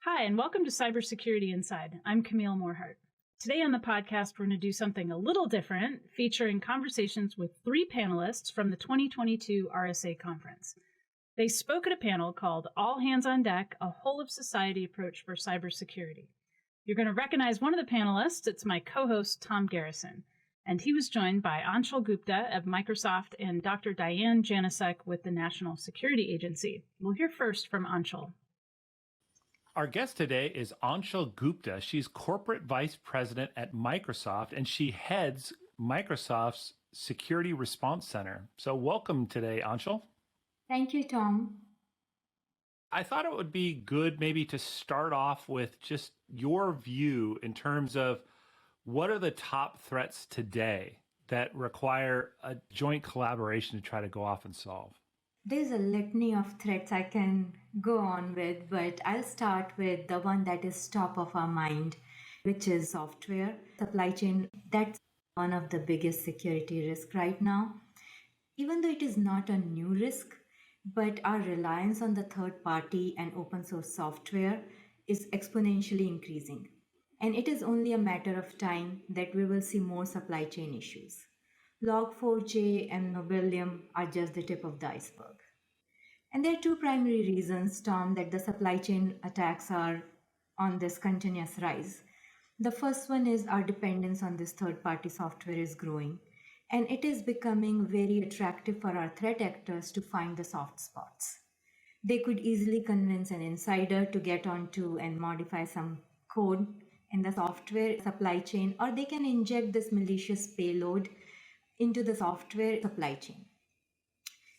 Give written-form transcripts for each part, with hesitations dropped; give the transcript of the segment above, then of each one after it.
Hi, and welcome to Cybersecurity Inside. I'm Camille Morhardt. Today on the podcast, we're going to do something a little different, featuring conversations with three panelists from the 2022 RSA Conference. They spoke at a panel called All Hands on Deck, a whole-of-society approach for cybersecurity. You're going to recognize one of the panelists. It's my co-host, Tom Garrison. And he was joined by Anshul Gupta of Microsoft and Dr. Diane Janosek with the National Security Agency. We'll hear first from Anshul. Our guest today is Anshul Gupta. She's Corporate Vice President at Microsoft, and she heads Microsoft's Security Response Center. So welcome today, Anshul. Thank you, Tom. I thought it would be good maybe to start off with just your view in terms of what are the top threats today that require a joint collaboration to try to go off and solve? There's a litany of threats I can go on with, but I'll start with the one that is top of our mind, which is software supply chain. That's one of the biggest security risks right now. Even though it is not a new risk, but our reliance on the third party and open source software is exponentially increasing. And it is only a matter of time that we will see more supply chain issues. Log4j and Nobilium are just the tip of the iceberg. And there are two primary reasons, Tom, that the supply chain attacks are on this continuous rise. The first one is our dependence on this third-party software is growing, and it is becoming very attractive for our threat actors to find the soft spots. They could easily convince an insider to get onto and modify some code in the software supply chain, or they can inject this malicious payload into the software supply chain.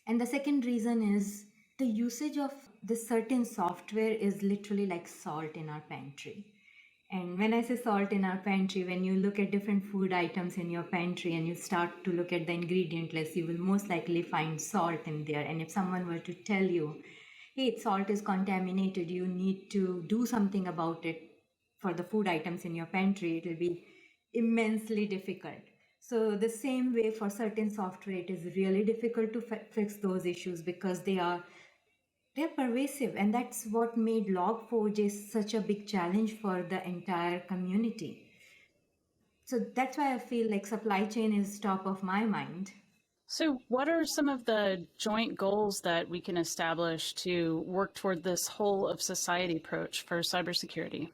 And the second reason is the usage of this certain software is literally like salt in our pantry. And when I say salt in our pantry, when you look at different food items in your pantry and you start to look at the ingredient list, you will most likely find salt in there. And if someone were to tell you, hey, salt is contaminated, you need to do something about it for the food items in your pantry, it will be immensely difficult. So the same way for certain software, it is really difficult to fix those issues because they're pervasive. And that's what made Log4j such a big challenge for the entire community. So that's why I feel like supply chain is top of my mind. So what are some of the joint goals that we can establish to work toward this whole of society approach for cybersecurity?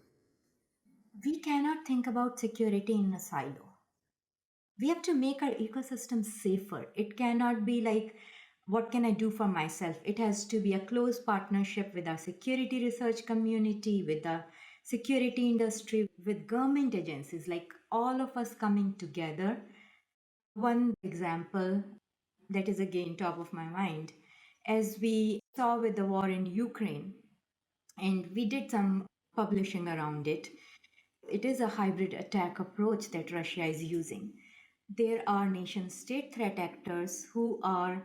We cannot think about security in a silo. We have to make our ecosystem safer. It cannot be like, what can I do for myself? It has to be a close partnership with our security research community, with the security industry, with government agencies, like all of us coming together. One example that is again top of my mind, as we saw with the war in Ukraine, and we did some publishing around it. It is a hybrid attack approach that Russia is using. There are nation-state threat actors who are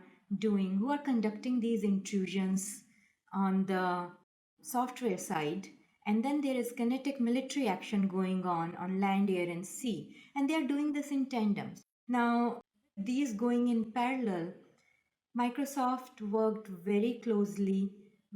conducting these intrusions on the software side. And then there is kinetic military action going on land, air, and sea. And they are doing this in tandem. Now, these going in parallel, Microsoft worked very closely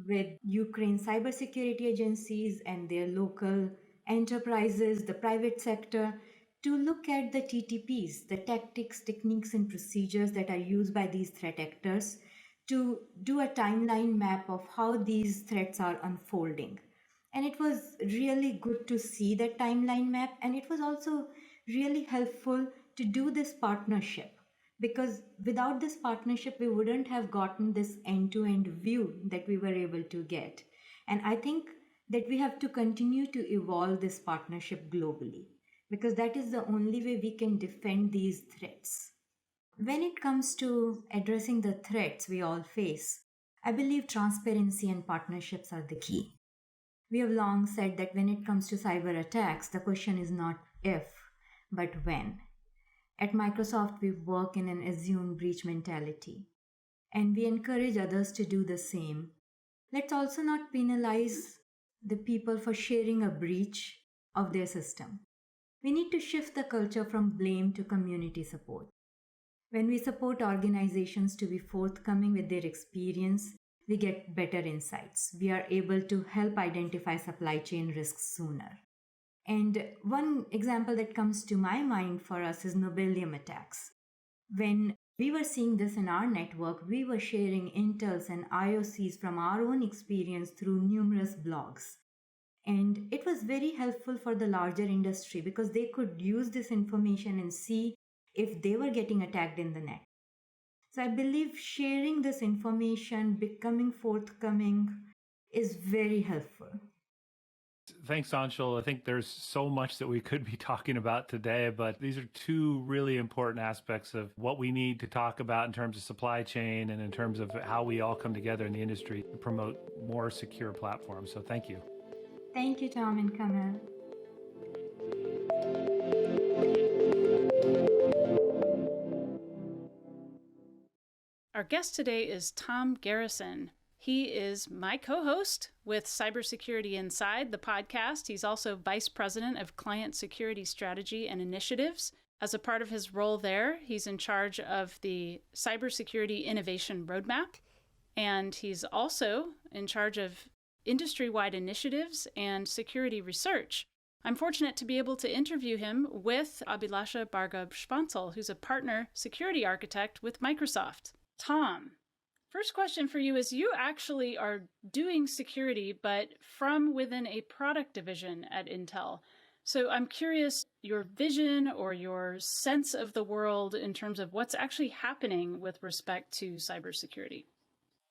with Ukraine cybersecurity agencies and their local enterprises, the private sector, to look at the TTPs, the tactics, techniques, and procedures that are used by these threat actors to do a timeline map of how these threats are unfolding. And it was really good to see that timeline map. And it was also really helpful to do this partnership, because without this partnership, we wouldn't have gotten this end-to-end view that we were able to get. And I think that we have to continue to evolve this partnership globally, because that is the only way we can defend these threats. When it comes to addressing the threats we all face, I believe transparency and partnerships are the key. We have long said that when it comes to cyber attacks, the question is not if, but when. At Microsoft, we work in an assume breach mentality, and we encourage others to do the same. Let's also not penalize the people for sharing a breach of their system. We need to shift the culture from blame to community support. When we support organizations to be forthcoming with their experience, we get better insights. We are able to help identify supply chain risks sooner. And one example that comes to my mind for us is Nobelium attacks. When we were seeing this in our network, we were sharing intels and IOCs from our own experience through numerous blogs. And it was very helpful for the larger industry because they could use this information and see if they were getting attacked in the net. So I believe sharing this information, becoming forthcoming, is very helpful. Thanks, Anshul. I think there's so much that we could be talking about today, but these are two really important aspects of what we need to talk about in terms of supply chain and in terms of how we all come together in the industry to promote more secure platforms. So thank you. Thank you, Tom and Camille. Our guest today is Tom Garrison. He is my co-host with Cybersecurity Inside, the podcast. He's also Vice President of Client Security Strategy and Initiatives. As a part of his role there, he's in charge of the Cybersecurity Innovation Roadmap, and he's also in charge of industry-wide initiatives and security research. I'm fortunate to be able to interview him with Abhilasha Bhargav-Spantzel, who's a partner security architect with Microsoft. Tom, first question for you is you actually are doing security, but from within a product division at Intel. So I'm curious your vision or your sense of the world in terms of what's actually happening with respect to cybersecurity.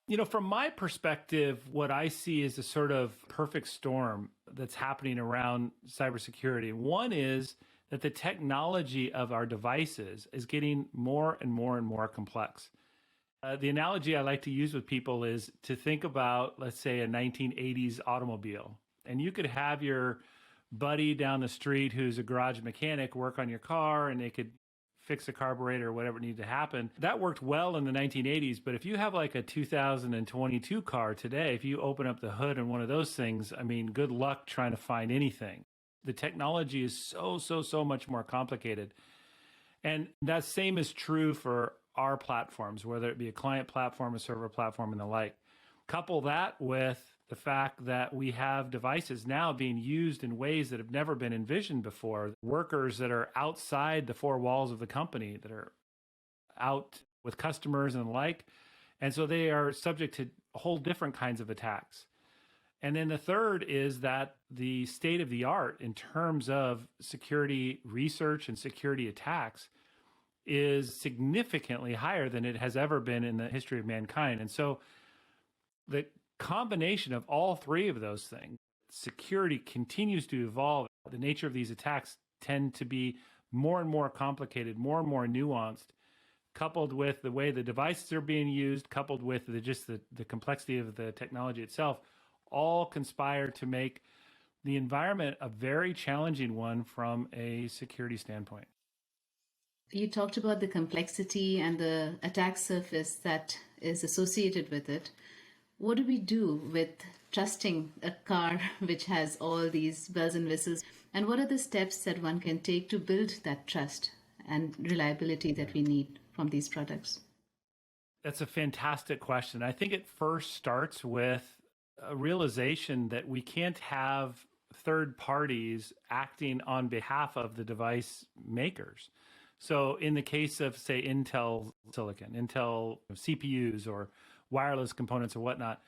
You know, from my perspective, what I see is a sort of perfect storm that's happening around cybersecurity. One is that the technology of our devices is getting more and more and more complex. The analogy I like to use with people is to think about, let's say, a 1980s automobile. And you could have your buddy down the street who's a garage mechanic work on your car, and they could fix a carburetor or whatever needed to happen. That worked well in the 1980s, but if you have like a 2022 car today, if you open up the hood on one of those things, I mean, good luck trying to find anything. The technology is so much more complicated. And that same is true for our platforms, whether it be a client platform, a server platform, and the like. Couple that with the fact that we have devices now being used in ways that have never been envisioned before. Workers that are outside the four walls of the company, that are out with customers and the like. And so they are subject to whole different kinds of attacks. And then the third is that the state of the art in terms of security research and security attacks is significantly higher than it has ever been in the history of mankind. And so the combination of all three of those things, security continues to evolve. The nature of these attacks tend to be more and more complicated, more and more nuanced, coupled with the way the devices are being used, coupled with the complexity of the technology itself, all conspire to make the environment a very challenging one from a security standpoint. You talked about the complexity and the attack surface that is associated with it. What do we do with trusting a car which has all these bells and whistles? And what are the steps that one can take to build that trust and reliability that we need from these products? That's a fantastic question. I think it first starts with a realization that we can't have third parties acting on behalf of the device makers. So in the case of, say, Intel silicon, Intel CPUs or wireless components or whatnot,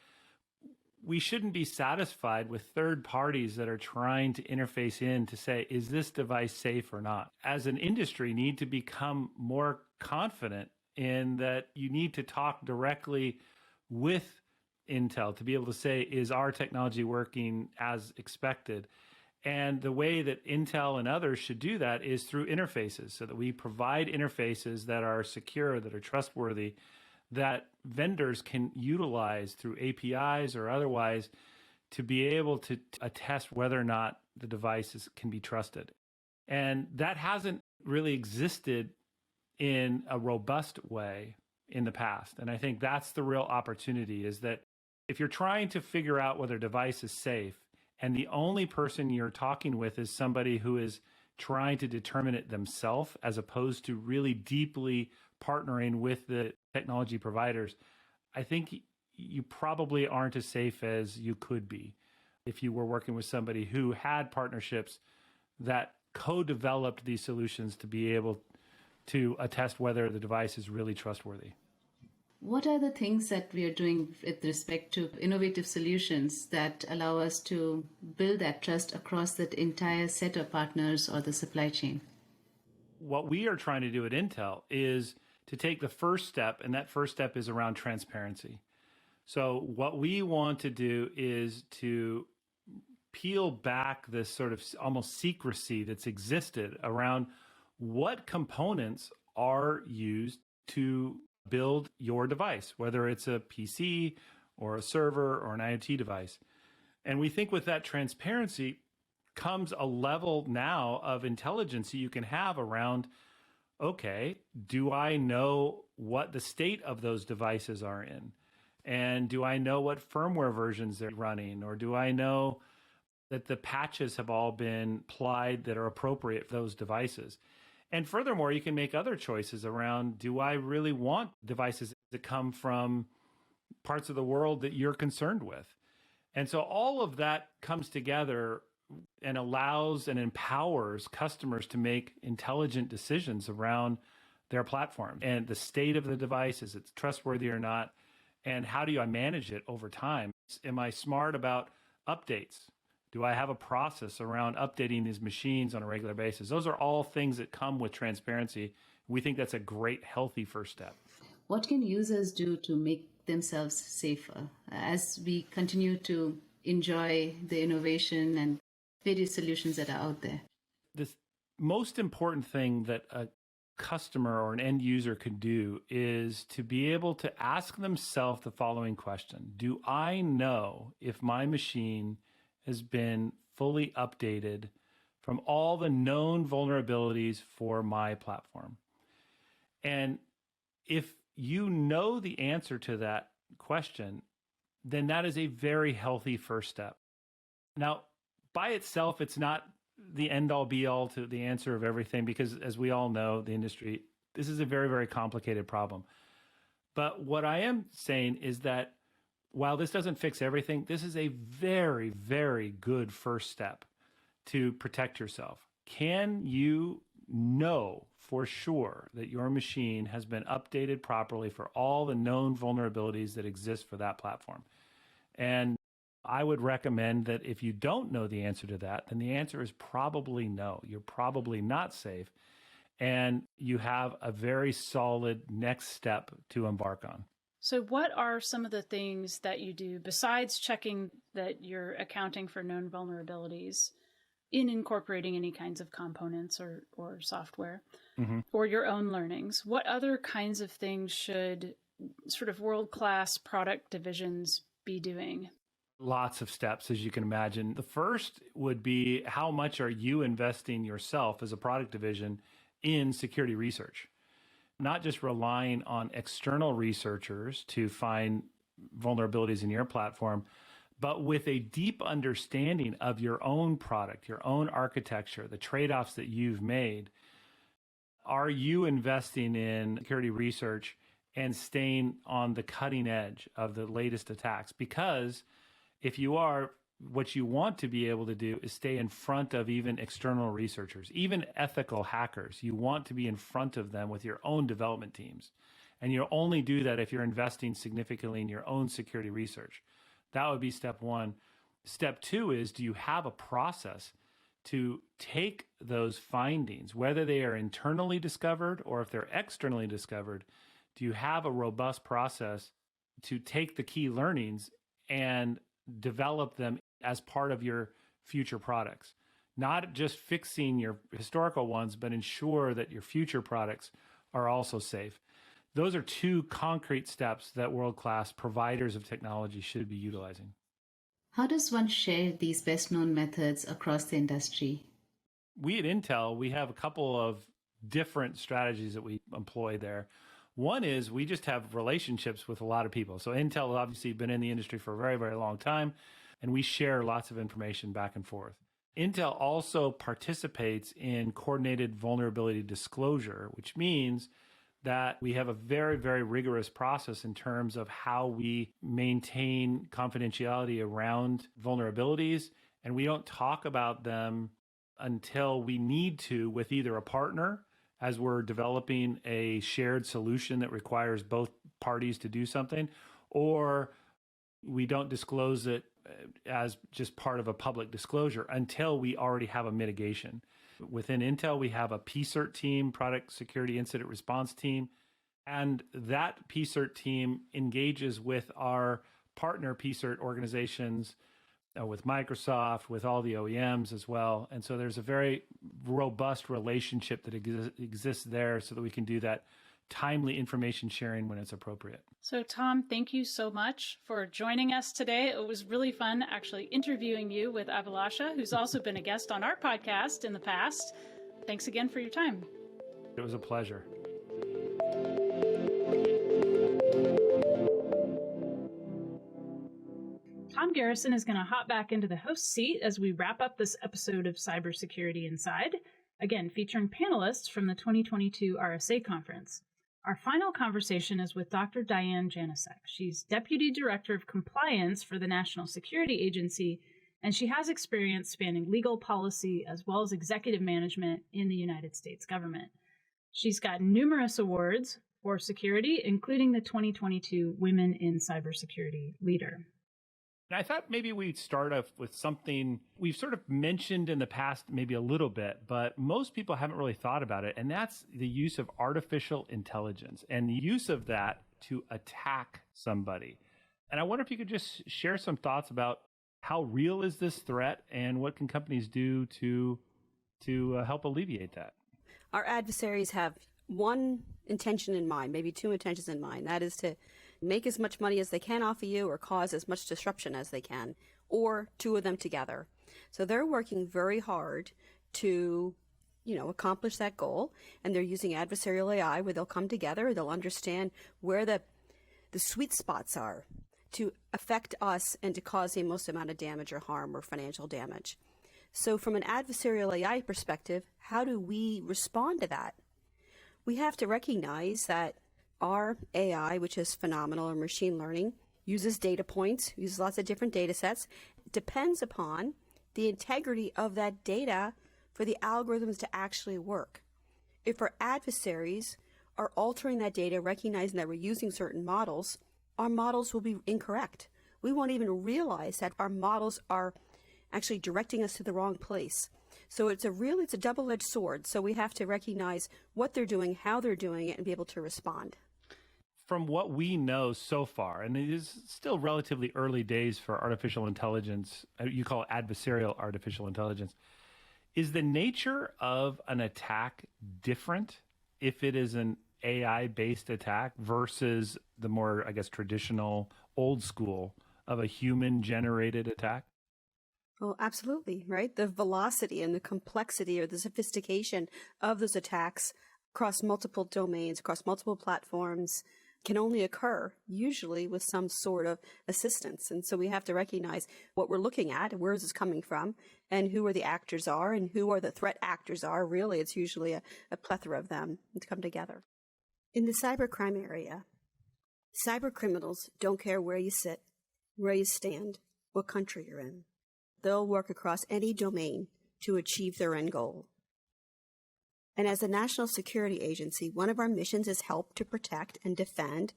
we shouldn't be satisfied with third parties that are trying to interface in to say, is this device safe or not? As an industry, need to become more confident in that you need to talk directly with Intel to be able to say, is our technology working as expected? And the way that Intel and others should do that is through interfaces, so that we provide interfaces that are secure, that are trustworthy, that vendors can utilize through APIs or otherwise to be able to attest whether or not the devices can be trusted. And that hasn't really existed in a robust way in the past. And I think that's the real opportunity, is that if you're trying to figure out whether a device is safe, and the only person you're talking with is somebody who is trying to determine it themselves, as opposed to really deeply partnering with the technology providers, I think you probably aren't as safe as you could be if you were working with somebody who had partnerships that co-developed these solutions to be able to attest whether the device is really trustworthy. What are the things that we are doing with respect to innovative solutions that allow us to build that trust across that entire set of partners or the supply chain? What we are trying to do at Intel is to take the first step, and that first step is around transparency. So what we want to do is to peel back this sort of almost secrecy that's existed around what components are used to build your device, whether it's a PC or a server or an IoT device. And we think with that transparency comes a level now of intelligence you can have around, okay, do I know what the state of those devices are in? And do I know what firmware versions they're running? Or do I know that the patches have all been applied that are appropriate for those devices? And furthermore, you can make other choices around, do I really want devices that come from parts of the world that you're concerned with? And so all of that comes together and allows and empowers customers to make intelligent decisions around their platform and the state of the device, is it trustworthy or not? And how do I manage it over time? Am I smart about updates? Do I have a process around updating these machines on a regular basis? Those are all things that come with transparency. We think that's a great, healthy first step. What can users do to make themselves safer as we continue to enjoy the innovation and various solutions that are out there? The most important thing that a customer or an end user could do is to be able to ask themselves the following question. Do I know if my machine has been fully updated from all the known vulnerabilities for my platform? And if you know the answer to that question, then that is a very healthy first step. Now, by itself, it's not the end-all be-all to the answer of everything, because as we all know, the industry, this is a very, very complicated problem. But what I am saying is that while this doesn't fix everything, this is a very, very good first step to protect yourself. Can you know for sure that your machine has been updated properly for all the known vulnerabilities that exist for that platform? And I would recommend that if you don't know the answer to that, then the answer is probably no. You're probably not safe, and you have a very solid next step to embark on. So what are some of the things that you do besides checking that you're accounting for known vulnerabilities in incorporating any kinds of components or software or your own learnings? What other kinds of things should sort of world-class product divisions be doing? Lots of steps, as you can imagine. The first would be, how much are you investing yourself as a product division in security research? Not just relying on external researchers to find vulnerabilities in your platform, but with a deep understanding of your own product, your own architecture, the trade-offs that you've made. Are you investing in security research and staying on the cutting edge of the latest attacks? Because if you are, what you want to be able to do is stay in front of even external researchers, even ethical hackers. You want to be in front of them with your own development teams. And you'll only do that if you're investing significantly in your own security research. That would be step one. Step two is, do you have a process to take those findings, whether they are internally discovered or if they're externally discovered? Do you have a robust process to take the key learnings and develop them as part of your future products? Not just fixing your historical ones, but ensure that your future products are also safe. Those are two concrete steps that world-class providers of technology should be utilizing. How does one share these best-known methods across the industry? We at Intel, we have a couple of different strategies that we employ there. One is we just have relationships with a lot of people. So Intel has obviously been in the industry for a very, very long time, and we share lots of information back and forth. Intel also participates in coordinated vulnerability disclosure, which means that we have a very, very rigorous process in terms of how we maintain confidentiality around vulnerabilities. And we don't talk about them until we need to with either a partner as we're developing a shared solution that requires both parties to do something, or we don't disclose it as just part of a public disclosure until we already have a mitigation. Within Intel, we have a PSERT team, Product Security Incident Response Team, and that PSERT team engages with our partner PSERT organizations, with Microsoft, with all the OEMs as well. And so there's a very robust relationship that exists there so that we can do that timely information sharing when it's appropriate. So Tom, thank you so much for joining us today. It was really fun actually interviewing you with Abhilasha, who's also been a guest on our podcast in the past. Thanks again for your time. It was a pleasure. Tom Garrison is going to hop back into the host seat as we wrap up this episode of Cybersecurity Inside, again featuring panelists from the 2022 RSA Conference. Our final conversation is with Dr. Diane Janosek. She's Deputy Director of Compliance for the National Security Agency, and she has experience spanning legal policy as well as executive management in the United States government. She's got numerous awards for security, including the 2022 Women in Cybersecurity Leader. I thought maybe we'd start off with something we've sort of mentioned in the past, maybe a little bit, but most people haven't really thought about it. And that's the use of artificial intelligence and the use of that to attack somebody. And I wonder if you could just share some thoughts about how real is this threat and what can companies do to help alleviate that? Our adversaries have one intention in mind, maybe two intentions in mind. That is to make as much money as they can off of you or cause as much disruption as they can, or two of them together. So they're working very hard to, accomplish that goal. And they're using adversarial AI where they'll come together, they'll understand where the sweet spots are to affect us and to cause the most amount of damage or harm or financial damage. So from an adversarial AI perspective, how do we respond to that? We have to recognize that our AI, which is phenomenal, or machine learning, uses data points, uses lots of different data sets, depends upon the integrity of that data for the algorithms to actually work. If our adversaries are altering that data, recognizing that we're using certain models, our models will be incorrect. We won't even realize that our models are actually directing us to the wrong place. So it's a double-edged sword. So we have to recognize what they're doing, how they're doing it, and be able to respond. From what we know so far, and it is still relatively early days for artificial intelligence, you call it adversarial artificial intelligence, is the nature of an attack different if it is an AI-based attack versus the more, traditional, old school of a human-generated attack? Well, absolutely, right? The velocity and the complexity or the sophistication of those attacks across multiple domains, across multiple platforms, can only occur usually with some sort of assistance. And so we have to recognize what we're looking at, where is this coming from, and who are the actors are, and who are the threat actors are. Really, it's usually a plethora of them to come together. In the cybercrime area, cyber criminals don't care where you sit, where you stand, what country you're in. They'll work across any domain to achieve their end goal. And as a national security agency, one of our missions is help to protect and defend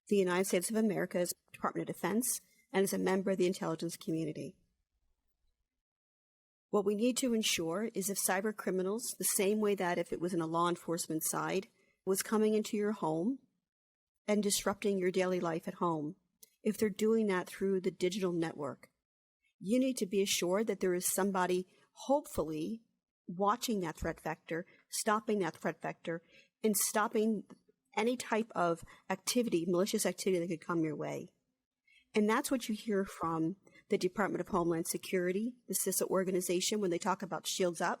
the United States of America's Department of Defense and as a member of the intelligence community. What we need to ensure is if cyber criminals, the same way that if it was in a law enforcement side, was coming into your home and disrupting your daily life at home, if they're doing that through the digital network, you need to be assured that there is somebody hopefully watching that threat vector, stopping that threat vector, and stopping any type of activity, malicious activity that could come your way. And that's what you hear from the Department of Homeland Security, the CISA organization, when they talk about shields up.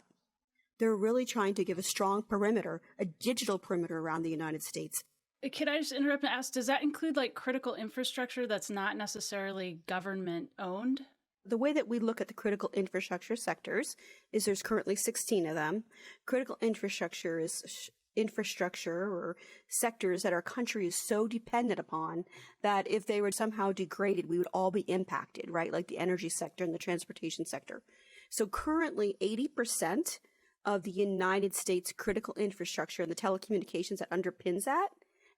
They're really trying to give a strong perimeter, a digital perimeter around the United States. Can I just interrupt and ask, does that include critical infrastructure that's not necessarily government owned? The way that we look at the critical infrastructure sectors is there's currently 16 of them. Critical infrastructure is infrastructure or sectors that our country is so dependent upon that if they were somehow degraded, we would all be impacted, right? Like the energy sector and the transportation sector. So currently 80% of the United States critical infrastructure and the telecommunications that underpins that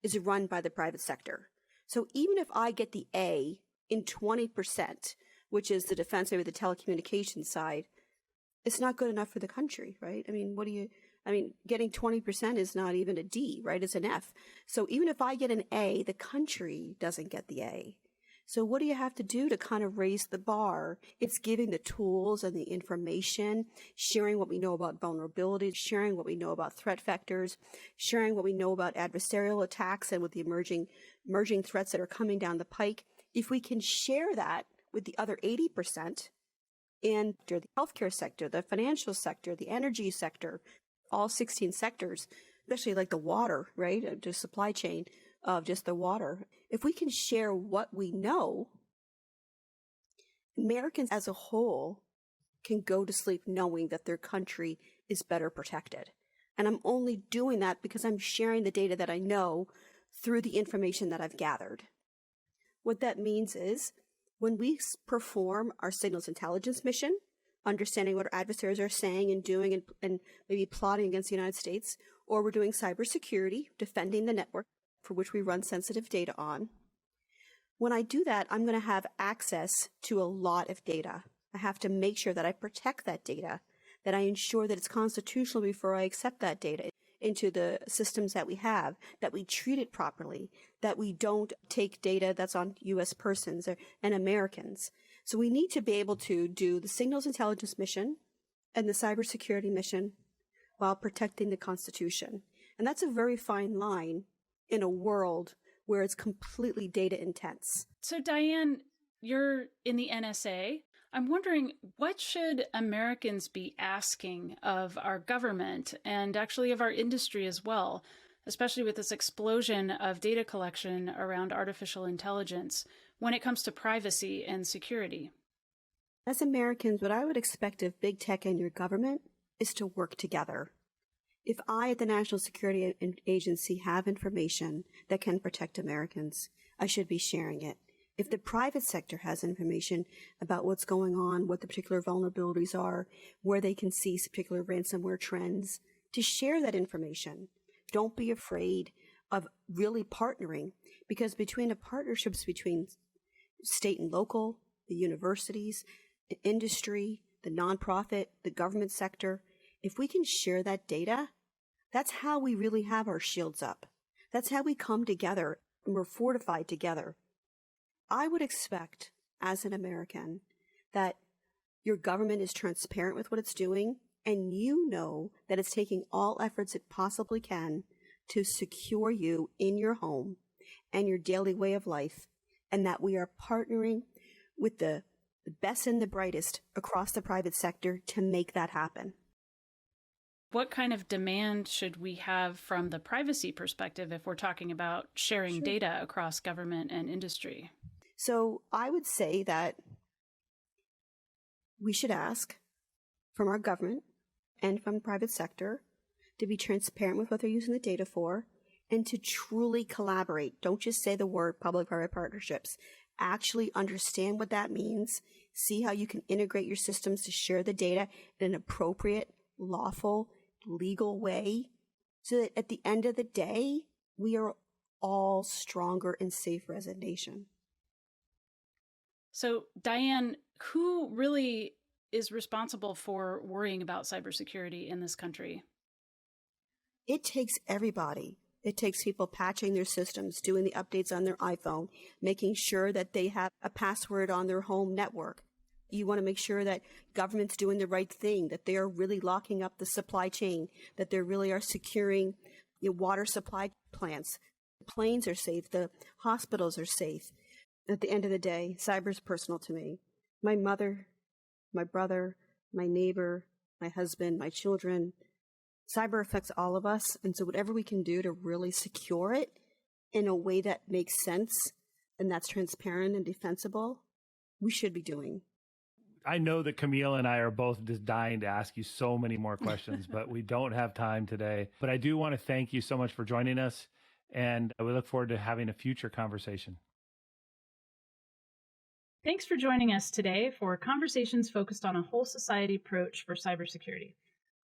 is run by the private sector. So even if I get the A in 20%, which is the defense, maybe the telecommunications side, it's not good enough for the country, right? I mean, getting 20% is not even a D, right? It's an F. So even if I get an A, the country doesn't get the A. So what do you have to do to kind of raise the bar? It's giving the tools and the information, sharing what we know about vulnerabilities, sharing what we know about threat vectors, sharing what we know about adversarial attacks and with the emerging threats that are coming down the pike. If we can share that with the other 80%, and the healthcare sector, the financial sector, the energy sector, all 16 sectors, especially like the water, right? The supply chain of just the water. If we can share what we know, Americans as a whole can go to sleep knowing that their country is better protected. And I'm only doing that because I'm sharing the data that I know through the information that I've gathered. What that means is, when we perform our signals intelligence mission, understanding what our adversaries are saying and doing and maybe plotting against the United States, or we're doing cybersecurity, defending the network for which we run sensitive data on. When I do that, I'm going to have access to a lot of data. I have to make sure that I protect that data, that I ensure that it's constitutional before I accept that data into the systems that we have, that we treat it properly, that we don't take data that's on U.S. persons and Americans. So we need to be able to do the signals intelligence mission and the cybersecurity mission while protecting the Constitution. And that's a very fine line in a world where it's completely data intense. So Diane, you're in the NSA. I'm wondering, what should Americans be asking of our government and actually of our industry as well, especially with this explosion of data collection around artificial intelligence when it comes to privacy and security? As Americans, what I would expect of big tech and your government is to work together. If I at the National Security Agency have information that can protect Americans, I should be sharing it. If the private sector has information about what's going on, what the particular vulnerabilities are, where they can see particular ransomware trends, to share that information. Don't be afraid of really partnering, because between the partnerships between state and local, the universities, the industry, the nonprofit, the government sector, if we can share that data, that's how we really have our shields up. That's how we come together and we're fortified together. I would expect, as an American, that your government is transparent with what it's doing, and you know that it's taking all efforts it possibly can to secure you in your home and your daily way of life, and that we are partnering with the best and the brightest across the private sector to make that happen. What kind of demand should we have from the privacy perspective if we're talking about sharing data across government and industry? So I would say that we should ask from our government and from the private sector to be transparent with what they're using the data for and to truly collaborate. Don't just say the word public-private partnerships. Actually understand what that means. See how you can integrate your systems to share the data in an appropriate, lawful, legal way so that at the end of the day, we are all stronger and safer as a nation. So, Diane, who really is responsible for worrying about cybersecurity in this country? It takes everybody. It takes people patching their systems, doing the updates on their iPhone, making sure that they have a password on their home network. You want to make sure that government's doing the right thing, that they are really locking up the supply chain, that they really are securing your water supply plants. The planes are safe. The hospitals are safe. At the end of the day, cyber is personal to me. My mother, my brother, my neighbor, my husband, my children. Cyber affects all of us. And so whatever we can do to really secure it in a way that makes sense and that's transparent and defensible, we should be doing. I know that Camille and I are both just dying to ask you so many more questions, but we don't have time today. But I do want to thank you so much for joining us, and we look forward to having a future conversation. Thanks for joining us today for conversations focused on a whole society approach for cybersecurity.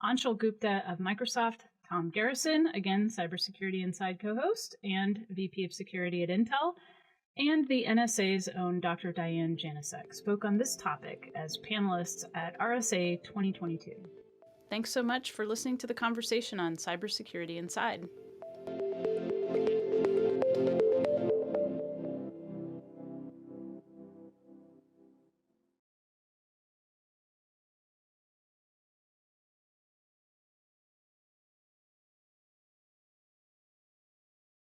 Anshul Gupta of Microsoft, Tom Garrison, again, Cybersecurity Inside co-host and VP of Security at Intel, and the NSA's own Dr. Diane Janosek spoke on this topic as panelists at RSA 2022. Thanks so much for listening to the conversation on Cybersecurity Inside.